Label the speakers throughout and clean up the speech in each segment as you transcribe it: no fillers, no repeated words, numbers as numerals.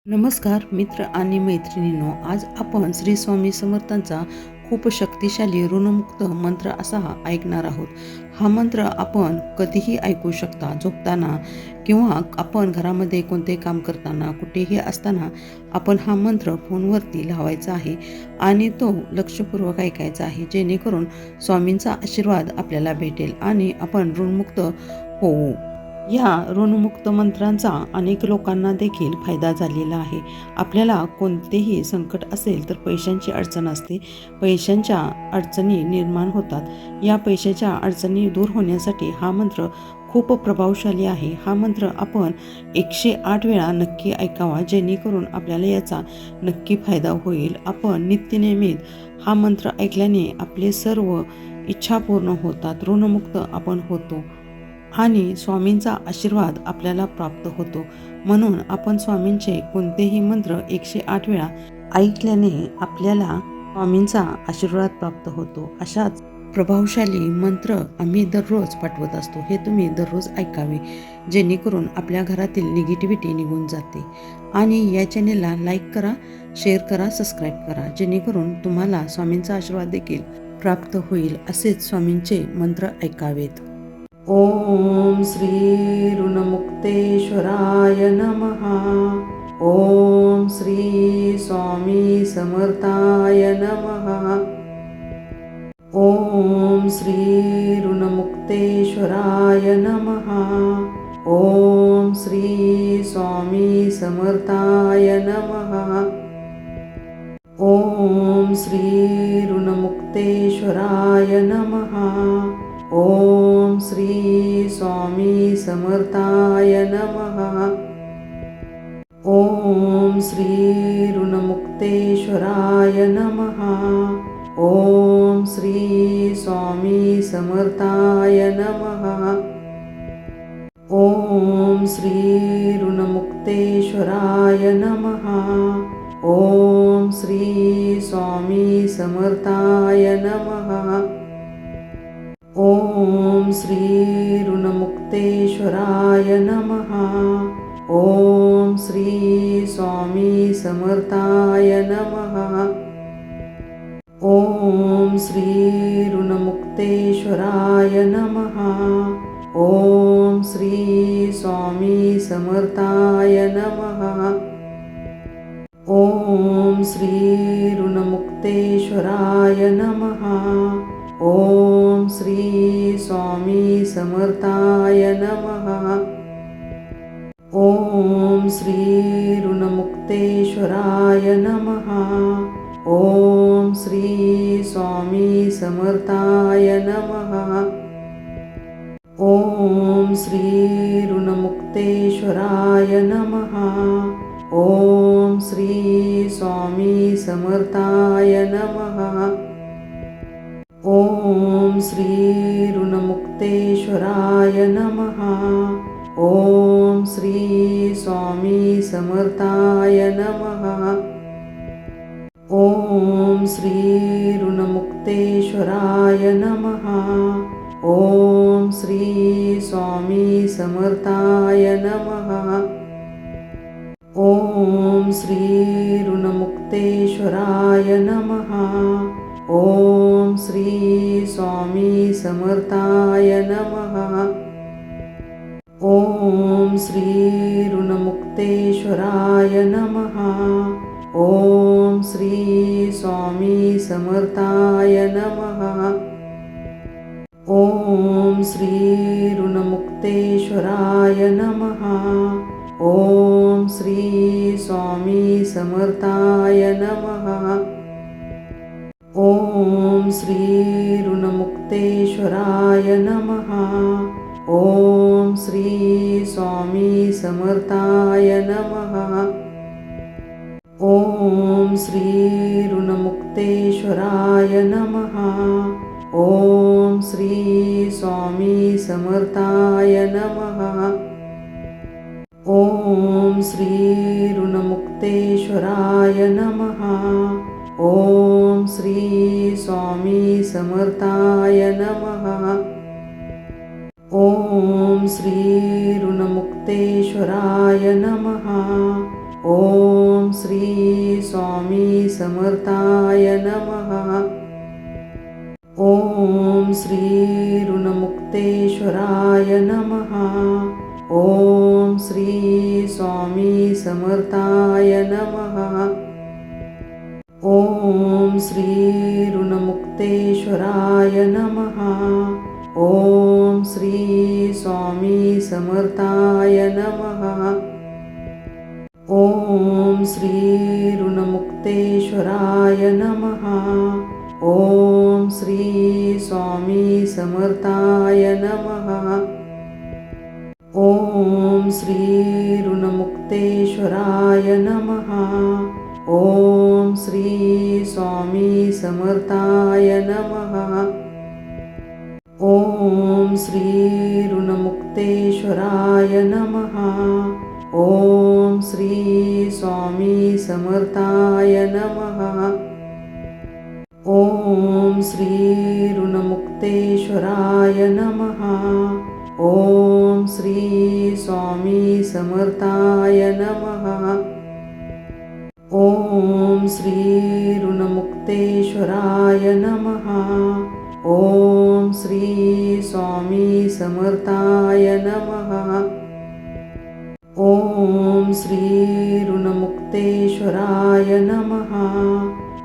Speaker 1: नमस्कार मित्र आणि मैत्रिणींनो, आज आपण श्री स्वामी समर्थांचा खूप शक्तिशाली ऋणमुक्त मंत्र असा ऐकणार आहोत. हा मंत्र आपण कधीही ऐकू शकता, झोपताना किंवा आपण घरामध्ये कोणते काम करताना, कुठेही असताना आपण हा मंत्र फोनवरती लावायचा आहे आणि तो लक्षपूर्वक ऐकायचा आहे, जेणेकरून स्वामींचा आशीर्वाद आपल्याला भेटेल आणि आपण ऋणमुक्त होऊ. या ऋणमुक्त मंत्रांचा अनेक लोकांना देखील फायदा झालेला आहे. आपल्याला कोणतेही संकट असेल तर पैशांची अडचण असते, पैशांच्या अडचणी निर्माण होतात. या पैशाच्या अडचणी दूर होण्यासाठी हा मंत्र खूप प्रभावशाली आहे. हा मंत्र आपण 108 वेळा नक्की ऐकावा, जेणेकरून आपल्याला याचा नक्की फायदा होईल. आपण नित्यनेमित हा मंत्र ऐकल्याने आपले सर्व इच्छा पूर्ण होतात, ऋणमुक्त आपण होतो आणि स्वामींचा आशीर्वाद आपल्याला प्राप्त होतो. म्हणून आपण स्वामींचे कोणतेही मंत्र 108 वेळा ऐकल्याने आपल्याला स्वामींचा आशीर्वाद प्राप्त होतो. अशाच प्रभावशाली मंत्र आम्ही दररोज पाठवत असतो. हे तुम्ही दररोज ऐकावे, जेणेकरून आपल्या घरातील निगेटिव्हिटी निघून जाते. आणि या चॅनेलला लाईक करा, शेअर करा, सबस्क्राईब करा, जेणेकरून तुम्हाला स्वामींचा आशीर्वाद देखील प्राप्त होईल. असेच स्वामींचे मंत्र ऐकावेत. ओम श्री ऋणमुक्तेश्वराय नमः. ओम श्री स्वामी समर्थाय नमः. ओम श्री ऋणमुक्तेश्वराय नमः. ओम श्री स्वामी समर्थाय नमः. ओम श्री ऋणमुक्तेश्वराय नमः. ओम श्री स्वामी समर्थाय नमः. ओम श्री ऋणमुक्तेश्वराय नमः. ओम श्री स्वामी समर्थाय नमः. ओम श्री ऋणमुक्तेश्वराय नमः. ओम श्री स्वामी समर्थाय नमः. ओम श्री ऋणमुक्तेश्वराय नमः. ओम श्री स्वामी समर्थाय नमः. ओम श्री ऋणमुक्तेश्वराय नमः. ओम श्री स्वामी समर्थाय नमः. ओम श्री ऋणमुक्तेश्वराय नमः. ओम श्री स्वामी समर्थाय नमः. ओम श्री ऋणमुक्तेश्वराय नमः. ओम श्री स्वामी समर्थाय नमः. ओम श्री ऋणमुक्तेश्वराय नमः. ओम श्री स्वामी समर्थाय नमः. ओम श्री ऋणमुक्तेश्वराय नमः. ओम श्री स्वामी समर्थाय नमः. ओम श्री ऋणमुक्तेश्वराय नमः. ओम श्री स्वामी समर्थाय नमः. ओम श्री ऋणमुक्तेश्वराय नमः. ओम श्री स्वामी समर्थाय नमः. ओम श्री ऋणमुक्तेश्वराय नमः. ओम श्री स्वामी समर्थाय नमः. ओम श्री ऋणमुक्तेश्वराय नमः. ओम श्री स्वामी समर्थाय नमः. ओम श्री ऋणमुक्तेश्वराय नमः. ओम श्री स्वामी समर्थाय नमः. ओम श्री ऋणमुक्तेश्वराय नमः. ओम श्री स्वामी समर्थाय नमः. ओम श्री ऋणमुक्तेश्वराय नमः. ओम श्री स्वामी समर्थाय नमः. ओम श्री ऋणमुक्तेश्वराय नमः. ओम ओम श्री स्वामी समर्थाय नमः. ओम श्री ऋणमुक्तेश्वराय नमः. ओम श्री स्वामी समर्थाय नमः. ओम श्री ऋणमुक्तेश्वराय नमः. ओम श्री स्वामी समर्थाय नमः. ओम श्री ऋणमुक्तेश्वराय नमः. ओम श्री स्वामी समर्थाय नमः. ओम श्री ऋणमुक्तेश्वराय नमः. ओम श्री स्वामी समर्थाय नमः. ओम श्री ऋणमुक्तेश्वराय नमः. ओम श्री स्वामी समर्थाय नमः. ओम श्री ऋणमुक्तेश्वराय नमः. ओम श्री स्वामी समर्थाय नमः. ओम श्री ऋणमुक्तेश्वराय नमः. ओम श्री स्वामी समर्थाय नमः. ओम श्री ऋणमुक्तेश्वराय नमः.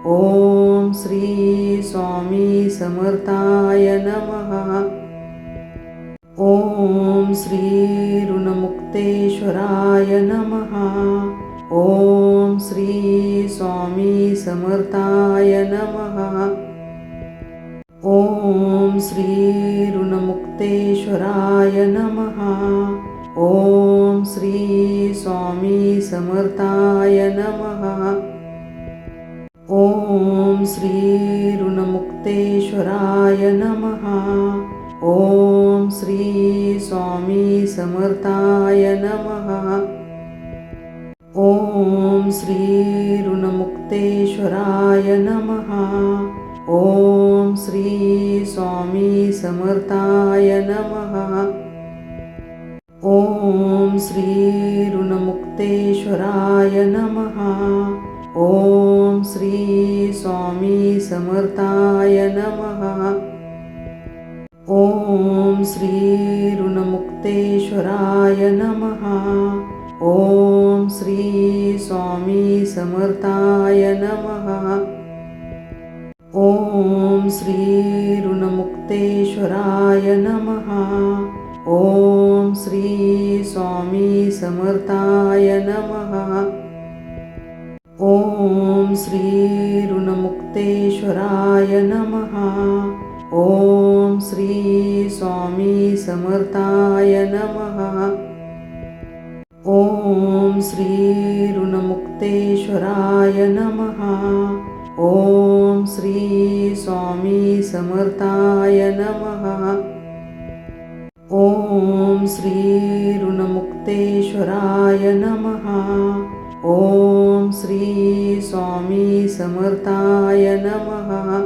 Speaker 1: ओम श्री स्वामी समर्थाय नमः. ओम श्री ऋणमुक्तेश्वराय नमः. ओम श्री स्वामी समर्थाय नमः. ओम श्री ऋणमुक्तेश्वराय नमः. ओम श्री स्वामी समर्थाय नमः. ओम श्री ऋणमुक्तेश्वराय नमः. ओम श्री स्वामी समर्थाय नमः. ओम श्री ऋणमुक्तेश्वराय नमः. ओम श्री स्वामी समर्थाय नमः. ओम श्री ऋणमुक्तेश्वराय नमः. ओम श्री स्वामी समर्थाय नमः. ओम श्री ऋणमुक्तेश्वराय नमः. ओम श्री स्वामी समर्थाय नमः. ओम श्री ऋणमुक्तेश्वराय नमः. ओम श्री स्वामी समर्थाय नमः. ओम श्री ऋणमुक्तेश्वराय नमः. ओम श्री स्वामी समर्थाय नमः. ओम श्री ऋणमुक्तेश्वराय नमः. ओम श्री स्वामी समर्थाय नमः. ओम श्री ऋणमुक्तेश्वराय नमः. ओम श्री स्वामी समर्थाय नमः.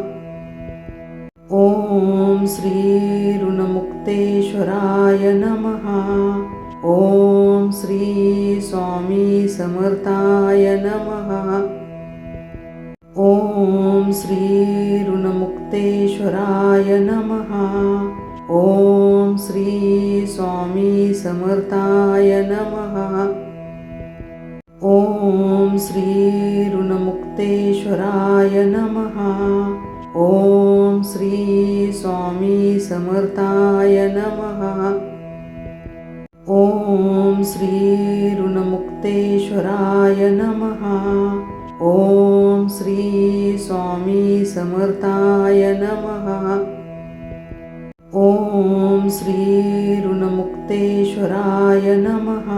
Speaker 1: ओम श्री ऋणमुक्तेश्वराय नमः. ओम श्री स्वामी समर्थाय नमः. ओम श्री ऋणमुक्तेश्वराय नमः. ओम श्री स्वामी समर्थाय नमः. ओम श्री ऋणमुक्तेश्वराय नमः. ओम श्री स्वामी समर्थाय नमः. ओम श्री ऋणमुक्तेश्वराय नमः. ओम श्री स्वामी समर्थाय नमः. ओम श्री ऋणमुक्तेश्वराय नमः.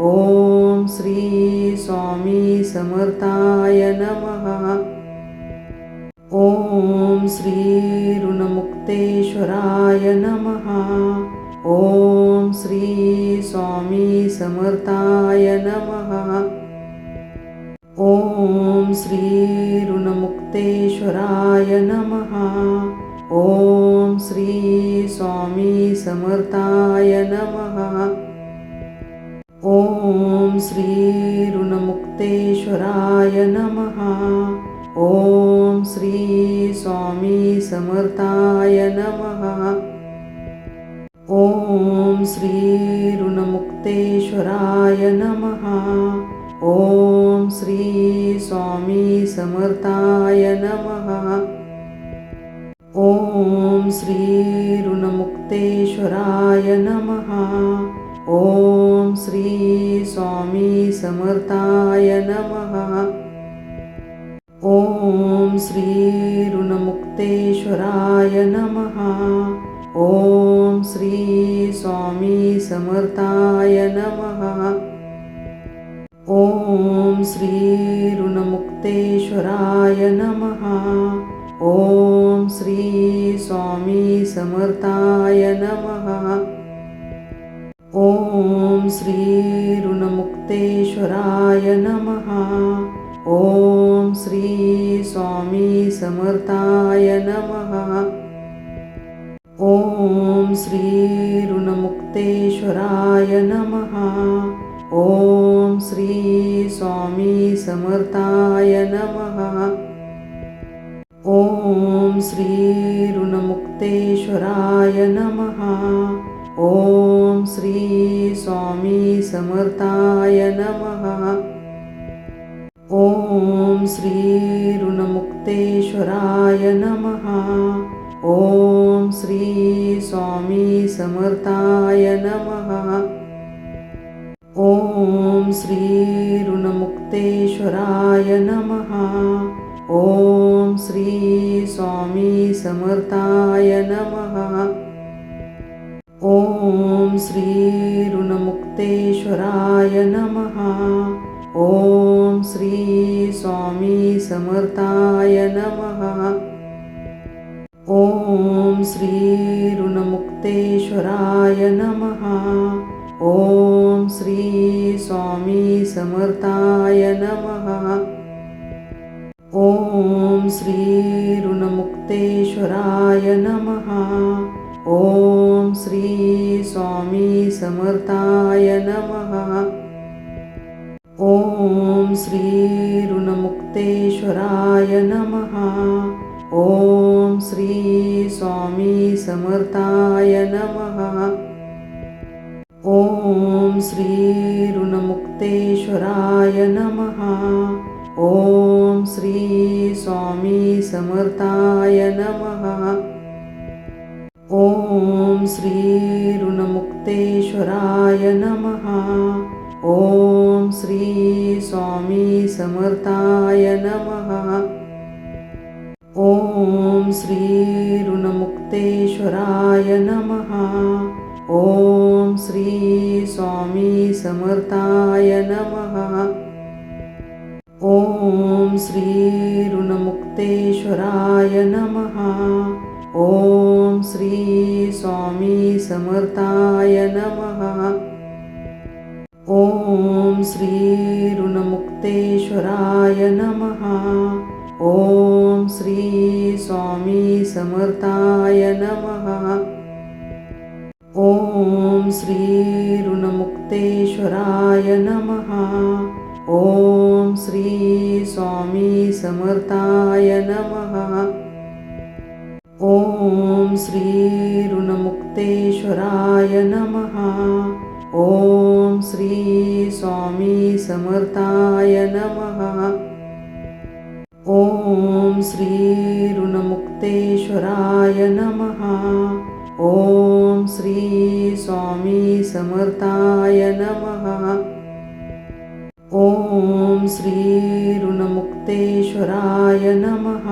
Speaker 1: ओम श्री स्वामी समर्थाय नमः. ओम श्री ऋणमुक्तेश्वराय नमः. ओम श्री स्वामी समर्थाय नमः. ओम श्री ऋणमुक्तेश्वराय नमः. ओम श्री स्वामी समर्थाय नमः. ओम श्री ऋणमुक्तेश्वराय ऋणमुक्तेश्वराय नमः. ओम श्री स्वामी समर्थाय नमः. ओम श्री ऋणमुक्तेश्वराय नमः. ओम श्री स्वामी समर्थाय नमः. ओम श्री ऋणमुक्तेश्वराय नमः. ओम श्री स्वामी समर्थाय नमः. ओम श्री ऋणमुक्तेश्वराय नमः. ओम श्री स्वामी समर्थाय नमः. ओम श्री ऋणमुक्तेश्वराय नमः. ओम श्री स्वामी समर्थाय नमः. ओम श्री ऋणमुक्तेश्वराय नमः. ओम श्री स्वामी समर्थाय नमः. ओम श्री ऋणमुक्तेश्वराय नमः. ओम श्री स्वामी समर्थाय नमः. ओम श्री ऋणमुक्तेश्वराय नमः. ओम श्री स्वामी समर्थाय नमः. ओम श्री ऋणमुक्तेश्वराय नमः. ओम श्री स्वामी समर्थाय नमः. ओम श्री ऋणमुक्तेश्वराय नमः. ओम श्री स्वामी समर्थाय नमः. ओम श्री ऋणमुक्तेश्वराय नमः. ओम श्री स्वामी समर्थाय नमः. ओम श्री ऋणमुक्तेश्वराय नमः. ओम श्री स्वामी समर्थाय नमः. ओम श्री ऋणमुक्तेश्वराय नमः. ओम श्री स्वामी समर्थाय नमः. ओम श्री ऋणमुक्तेश्वराय नमः. ओम श्री स्वामी समर्थाय नमः. ओम श्री ऋणमुक्तेश्वराय नमः. ओम श्री स्वामी समर्थाय नमः. ओम श्री ऋणमुक्तेश्वराय नमः. ओम श्री स्वामी समर्थाय नमः. ओम श्री ऋणमुक्तेश्वराय नमः. ओम श्री स्वामी समर्थाय नमः. ओम श्री ऋणमुक्तेश्वराय नमः. ओम श्री स्वामी समर्थाय नमः. ओम श्री ऋणमुक्तेश्वराय नमः. ओम श्री स्वामी समर्थाय नमः. ओम श्री ऋणमुक्तेश्वराय नमः. ओम श्री स्वामी समर्थाय नमः. ओम श्री ऋणमुक्तेश्वराय नमः. ओम श्री स्वामी समर्थाय नमः. ओम श्री ऋणमुक्तेश्वराय नमः. ओम श्री स्वामी समर्थाय नमः. ओम श्री ऋणमुक्तेश्वराय नमः.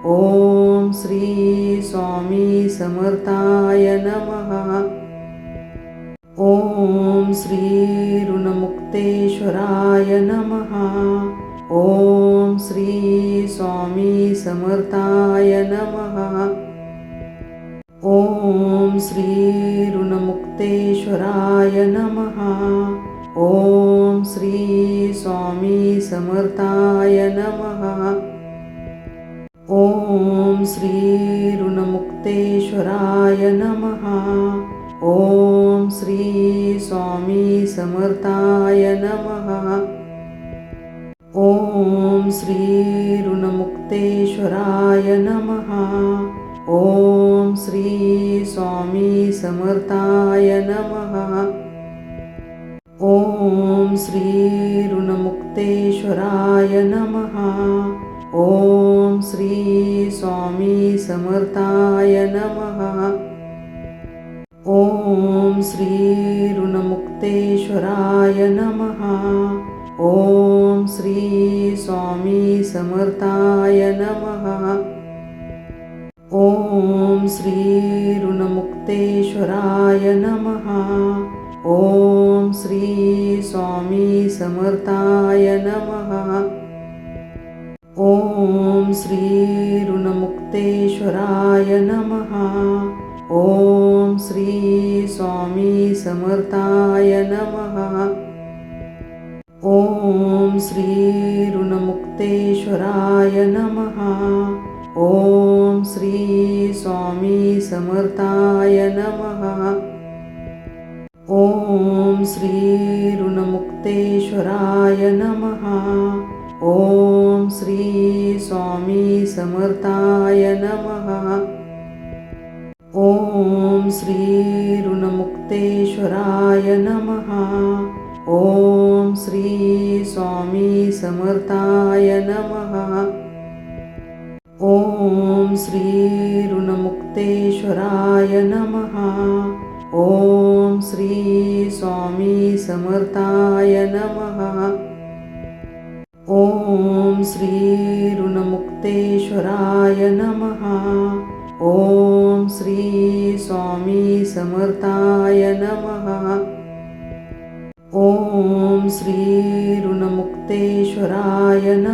Speaker 1: ओम श्री स्वामी समर्थाय नमः. ओम श्री ऋणमुक्तेश्वराय नमः. ओम श्री स्वामी समर्थाय नमः. ओम श्री ऋणमुक्तेश्वराय नमः. ओम श्री स्वामी समर्थाय नमः. ओम श्री ऋणमुक्तेश्वराय नमः. ओम श्री स्वामी समर्थाय नमः. ओम श्री ऋणमुक्तेश्वराय नमः. ओम श्री स्वामी समर्थाय नमः. ओम श्री ऋणमुक्तेश्वराय नमः. ओम श्री स्वामी समर्थाय नमः. ओम श्री ऋणमुक्तेश्वराय नमः. ओम श्री स्वामी समर्थाय नमः. ओम श्री ऋणमुक्तेश्वराय नमः. ओम श्री स्वामी समर्थाय नमः. ओम श्री ऋणमुक्तेश्वराय नमः. ओम श्री स्वामी समर्थाय नमः. ओम श्री ऋणमुक्तेश्वराय नमः. ओम श्री स्वामी समर्थाय नमः. ओम श्री ऋणमुक्तेश्वराय नमः. ओम श्री स्वामी समर्थाय नमः. ओम श्री ऋणमुक्तेश्वराय नमः. ओम श्री स्वामी समर्थाय नमः. ओम श्री ऋणमुक्तेश्वराय नमः. ओम श्री स्वामी समर्थाय नमः. ओम श्री ऋणमुक्तेश्वराय नमः. ओम श्री स्वामी समर्थाय नमः. ओम श्री ऋणमुक्तेश्वराय नमः.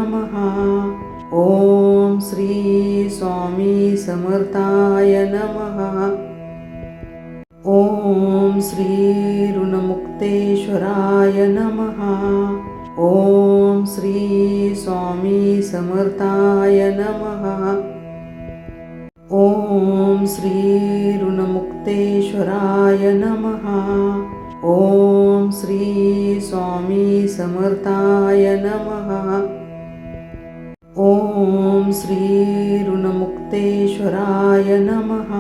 Speaker 1: ओम श्री स्वामी समर्थाय नमः. ओम श्री ऋणमुक्तेश्वराय नमः. ओम श्री स्वामी समर्थाय नमः. ओम श्री ऋणमुक्तेश्वराय नमः. ओम श्री स्वामी समर्थाय नमः. ओम श्री ऋणमुक्तेश्वराय नमः.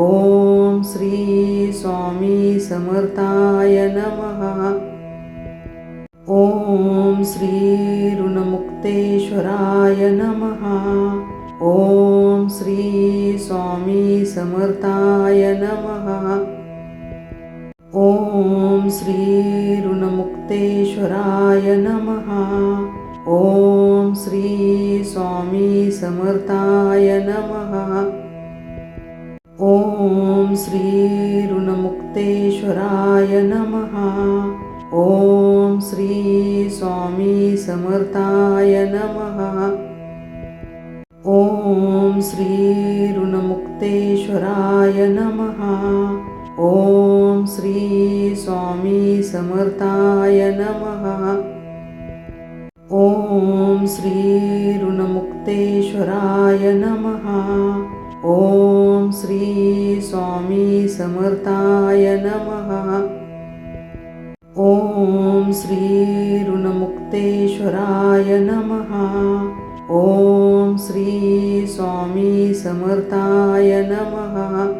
Speaker 1: ओम श्री स्वामी समर्थाय नमः. ओम श्री ऋणमुक्तेश्वराय नमः. ओम श्री स्वामी समर्थाय नमः. ओम श्री ऋणमुक्तेश्वराय नमः. ओम श्री स्वामी समर्थाय नमः. ओम श्री ऋणमुक्तेश्वराय नमः. ओम श्री स्वामी समर्थाय नमः. ओम श्री ऋणमुक्तेश्वराय नमः. ओम श्री स्वामी समर्थाय नमः. ओम श्री ऋणमुक्तेश्वराय नमः. ओम श्री स्वामी समर्थाय नमः. ओम श्री ऋणमुक्तेश्वराय नमः. ओम श्री स्वामी समर्थाय नमः.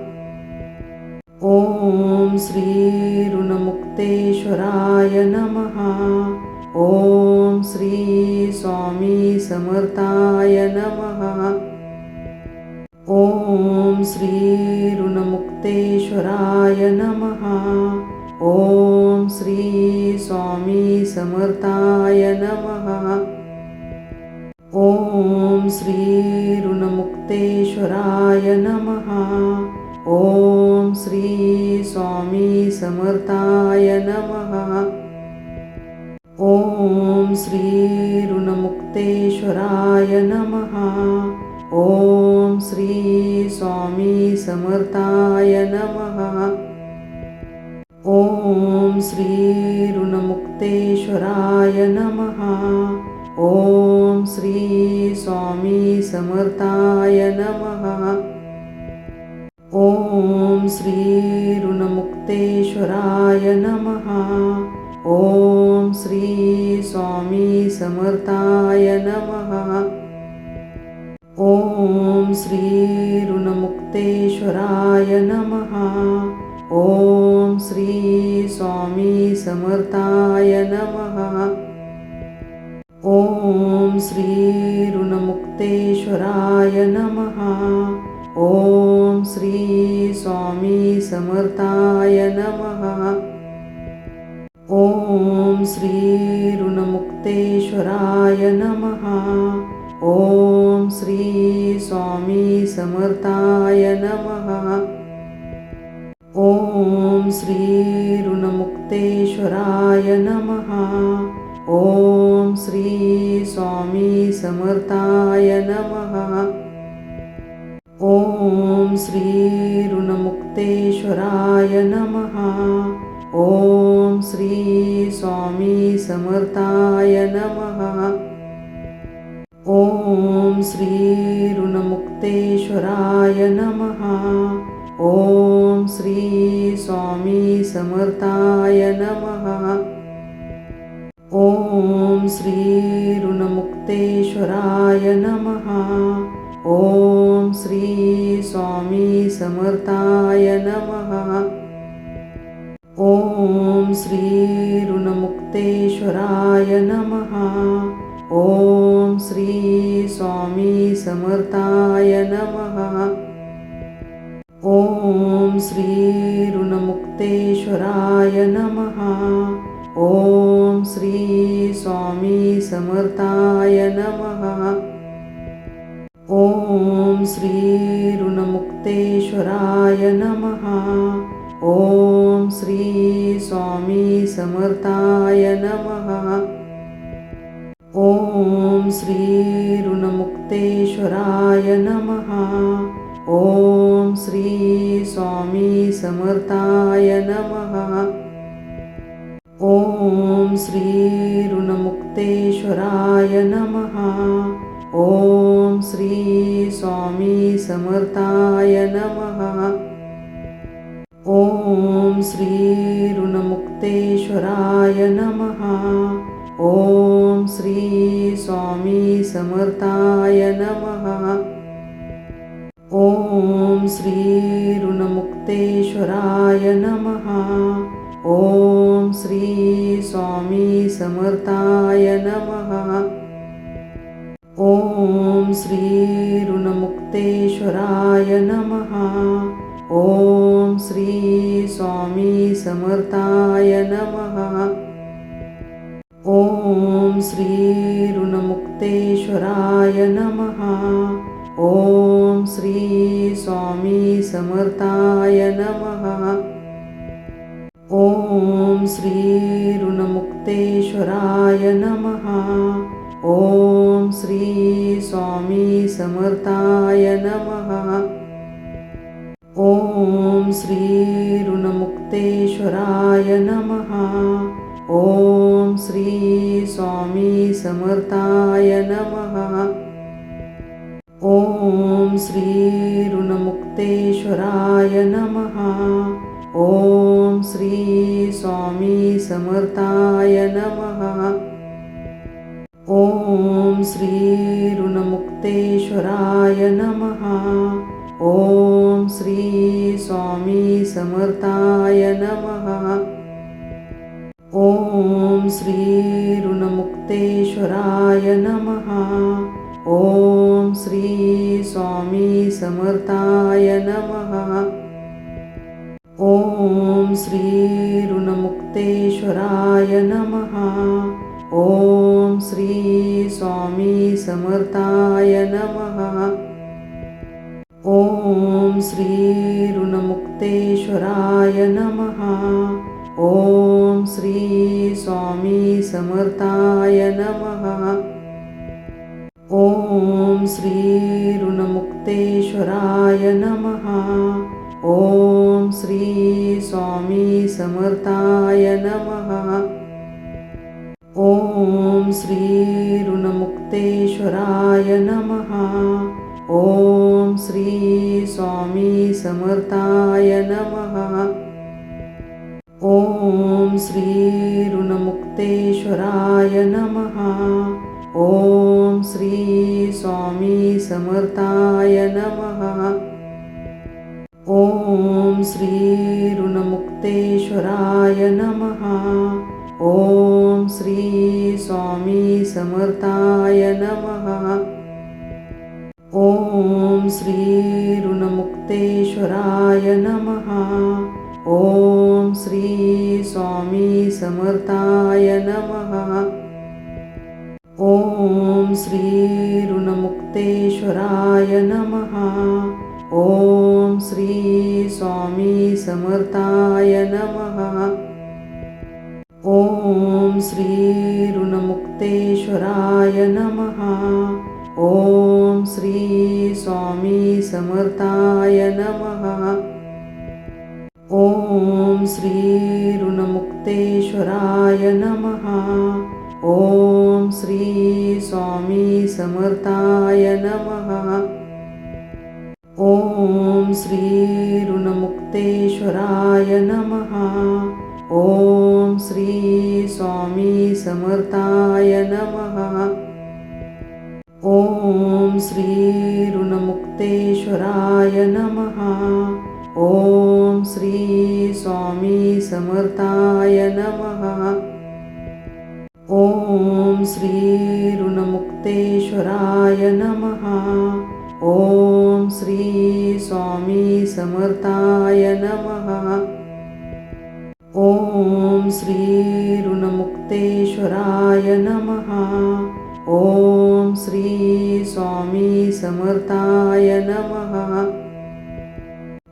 Speaker 1: ओम श्री ऋणमुक्तेश्वराय नमः. ओम श्री स्वामी समर्थाय नमः. ओम श्री ऋणमुक्तेश्वराय नमः. ओम श्री स्वामी समर्थाय नमः. ओम श्री ऋणमुक्तेश्वराय नमः. ओम श्री स्वामी समर्थाय नमः. ओम श्री ऋणमुक्तेश्वराय नमः. ओम श्री स्वामी समर्थाय नमः. ओम श्री ऋणमुक्तेश्वराय नमः. ओम श्री स्वामी समर्थाय नमः. ओम श्री ऋणमुक्तेश्वराय नमः. ओम श्री स्वामी समर्थाय नमः. ओम श्री ऋणमुक्तेश्वराय नमः. ओम श्री स्वामी समर्थाय नमः. ओम श्री ऋणमुक्तेश्वराय नमः. ओम श्री स्वामी समर्थाय नमः. ओम श्री ऋणमुक्तेश्वराय नमः. ओम श्री स्वामी समर्थाय नमः. ओम श्री ऋणमुक्तेश्वराय नमः. ओम श्री स्वामी समर्थाय नमः. ओम श्री ऋणमुक्तेश्वराय नमः. ओम श्री स्वामी समर्थाय नमः. ओम श्री ऋणमुक्तेश्वराय नमः. ओम श्री स्वामी समर्थाय नमः. ओम श्री ऋणमुक्तेश्वराय नमः. ओम श्री स्वामी समर्थाय नमः. ओम श्री ऋणमुक्तेश्वराय नमः. ओम श्री स्वामी समर्थाय नमः. ओम श्री ऋणमुक्तेश्वराय नमः. ओम श्री स्वामी समर्थाय नमः. ओम श्री ऋणमुक्तेश्वराय नमः. ओम श्री स्वामी समर्थाय नमः. ओम श्री ऋणमुक्तेश्वराय नमः. ओम श्री स्वामी समर्थाय नमः. ओम श्री ऋणमुक्तेश्वराय नमः. ओम श्री स्वामी समर्थाय नमः. ओम श्री ऋणमुक्तेश्वराय नमः. ओम श्री स्वामी समर्थाय नमः. ओम श्री ऋणमुक्तेश्वराय नमः. ओम श्री स्वामी समर्थाय नमः. ओम श्री ऋणमुक्तेश्वराय नमः. ओम श्री स्वामी समर्थाय नमः. ओम श्री ऋणमुक्तेश्वराय नमः. ओम श्री स्वामी समर्थाय नमः. ओम श्री ऋणमुक्तेश्वराय नमः. ओम श्री स्वामी समर्थाय नमः. ओम श्री ऋणमुक्तेश्वराय नमः. ओम श्री स्वामी समर्थाय नमः. ओम श्री ऋणमुक्तेश्वराय नमः. ओम श्री स्वामी समर्थाय नमः. ओम श्री ऋणमुक्तेश्वराय नमः. ओम श्री स्वामी समर्थाय नमः. ओम श्री ऋणमुक्तेश्वराय नमः. ओम श्री स्वामी समर्थाय नमः. ओम श्री ऋणमुक्तेश्वराय नमः. ओम श्री स्वामी समर्थाय नमः. ओम श्री ऋणमुक्तेश्वराय नमः. ओम श्री स्वामी समर्थाय नमः. ओम श्री ऋणमुक्तेश्वराय नमः. ओम श्री स्वामी समर्थाय नमः. ओम श्री ऋणमुक्तेश्वराय नमः. ओम श्री स्वामी समर्थाय नमः. ओम श्री ऋणमुक्तेश्वराय ऋणमुक्तेश्वराय नमः। ओम श्री स्वामी समर्थाय नमः। ओम श्री ऋणमुक्तेश्वराय नमः। ओम श्री स्वामी समर्थाय नमः। ओम श्री ऋणमुक्तेश्वराय नमः। ओम श्री स्वामी समर्थाय नमः। ओम श्री ऋणमुक्तेश्वराय नमः। ओम श्री स्वामी समर्थाय नमः। ओम श्री ऋणमुक्तेश्वराय नमः। ओम श्री स्वामी समर्थाय नमः। ओम श्री ऋणमुक्तेश्वराय नमः। ओम श्री स्वामी समर्थाय नमः। ओम श्री ऋणमुक्तेश्वराय नमः। ओम श्री स्वामी समर्थाय नमः। ओम श्री ऋणमुक्तेश्वराय नमः। ओम श्री स्वामी समर्थाय नमः। ओम श्री ऋणमुक्तेश्वराय नमः। ओम श्री स्वामी समर्थाय नमः। ओम श्री ऋणमुक्तेश्वराय नमः। ओम श्री स्वामी समर्थाय नमः।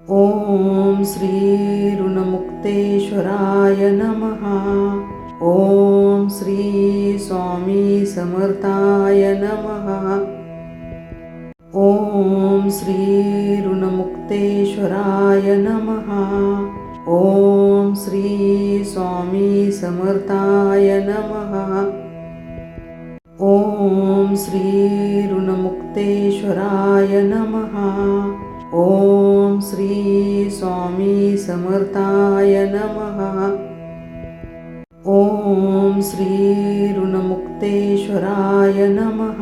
Speaker 1: ओम श्री ऋणमुक्तेश्वराय नमः। ओम श्री स्वामी समर्थाय नमः। ओम श्री ऋणमुक्तेश्वराय नमः। ओम श्री स्वामी समर्थाय नमः। ओम श्री ऋणमुक्तेश्वराय नमः। ओम श्री स्वामी समर्थाय नमः। ओम श्री ऋणमुक्तेश्वराय नमः।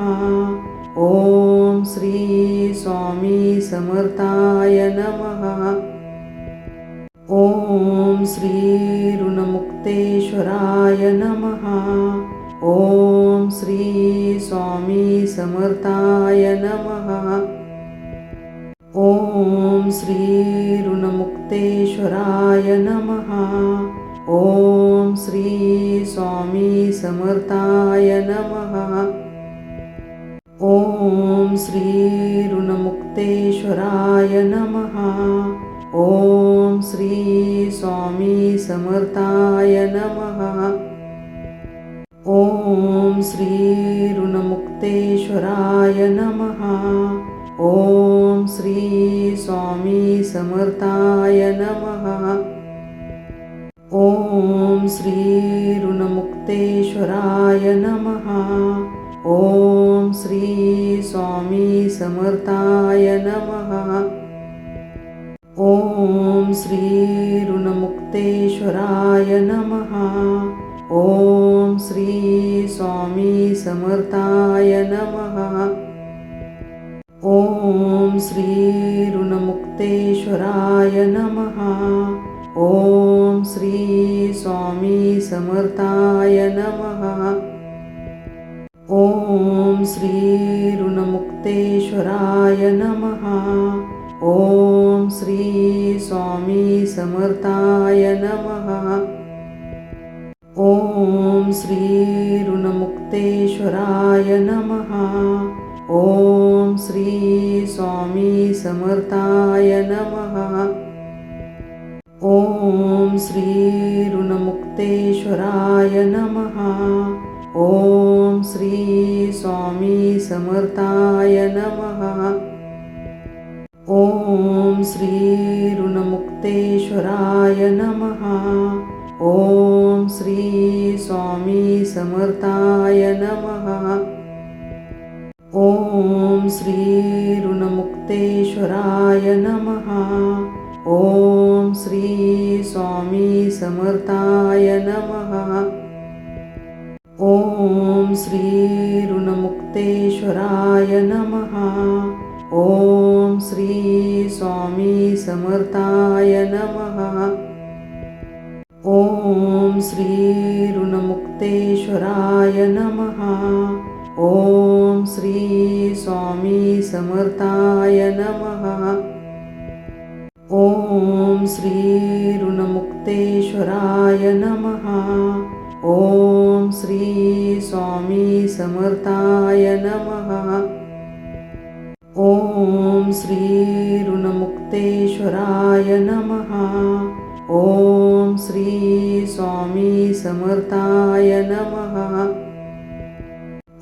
Speaker 1: ओम श्री स्वामी समर्थाय नमः। ओम श्री ऋणमुक्तेश्वराय नमः। ओम श्री स्वामी समर्थाय नमः। ओम श्री ऋणमुक्तेश्वराय नमः। ओम श्री स्वामी समर्थाय नमः। ओम श्री ऋणमुक्तेश्वराय नमः। ओम श्री स्वामी समर्थाय नमः। ओम श्री ऋणमुक्तेश्वराय नमः। ओम श्री स्वामी समर्थाय नमः। ओम श्री ऋणमुक्तेश्वराय नमः। ओम श्री स्वामी समर्थाय नमः। ओम श्री ऋणमुक्तेश्वराय नमः। ओम श्री स्वामी समर्थाय नमः। ओम श्री ऋणमुक्तेश्वराय नमः। ओम श्री स्वामी समर्थाय नमः। ओम श्री ऋणमुक्तेश्वराय नमः। ओम श्री स्वामी समर्थाय नमः। ओम श्री ऋणमुक्तेश्वराय नमः। ओम श्री स्वामी समर्थाय नमः। ओम श्री ऋणमुक्तेश्वराय नमः। ओम श्री स्वामी समर्थाय नमः। ओम श्री ऋणमुक्तेश्वराय नमः। ओम श्री स्वामी समर्थाय नमः। ओम श्री ऋणमुक्तेश्वराय नमः। ओम श्री स्वामी समर्थाय नमः। ओम श्री ऋणमुक्तेश्वराय नमः. ओम श्री स्वामी समर्थाय नमः. ओम श्री ऋणमुक्तेश्वराय नमः. ओम श्री स्वामी समर्थाय नमः. ओम श्री ऋणमुक्तेश्वराय नमः. ओम श्री स्वामी समर्थाय नमः. ओम श्री ऋणमुक्तेश्वराय नमः. ओम श्री स्वामी समर्थाय नमः.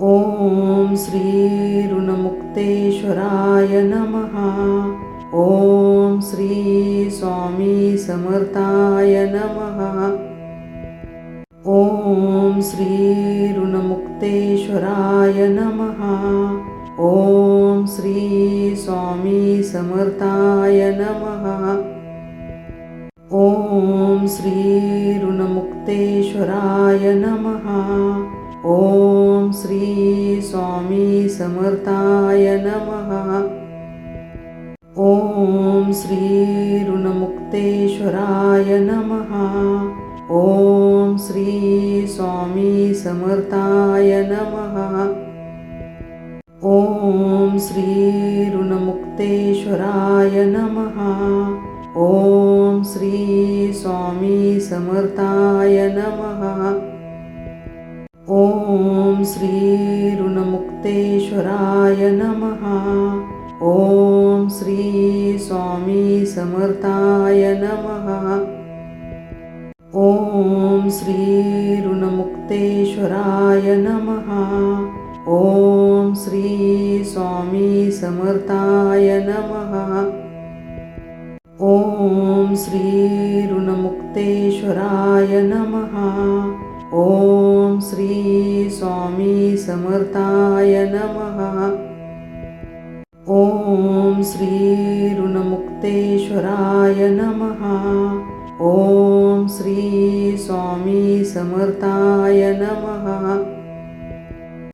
Speaker 1: ओम श्री ऋणमुक्तेश्वराय नमः. ओम श्री स्वामी समर्थाय नमः. ओम श्री ऋणमुक्तेश्वराय नमः. ओम श्री स्वामी समर्थाय नमः. ओम श्री ऋणमुक्तेश्वराय नमः. ओम श्री स्वामी समर्थाय नमः. ओम श्री ऋणमुक्तेश्वराय नमः. ओम श्री स्वामी समर्थाय नमः. ओम श्री ऋणमुक्तेश्वराय नमः. ओम श्री स्वामी समर्थाय नमः. ओम श्री ऋणमुक्तेश्वराय नमः. ओम श्री स्वामी समर्थाय नमः. ओम श्री ऋणमुक्तेश्वराय नमः. ओम श्री स्वामी समर्थाय नमः. ओम श्री ऋणमुक्तेश्वराय नमः. ओम श्री स्वामी समर्थाय नमः. ओम श्री ऋणमुक्तेश्वराय नमः. ओम श्री स्वामी समर्थाय नमः.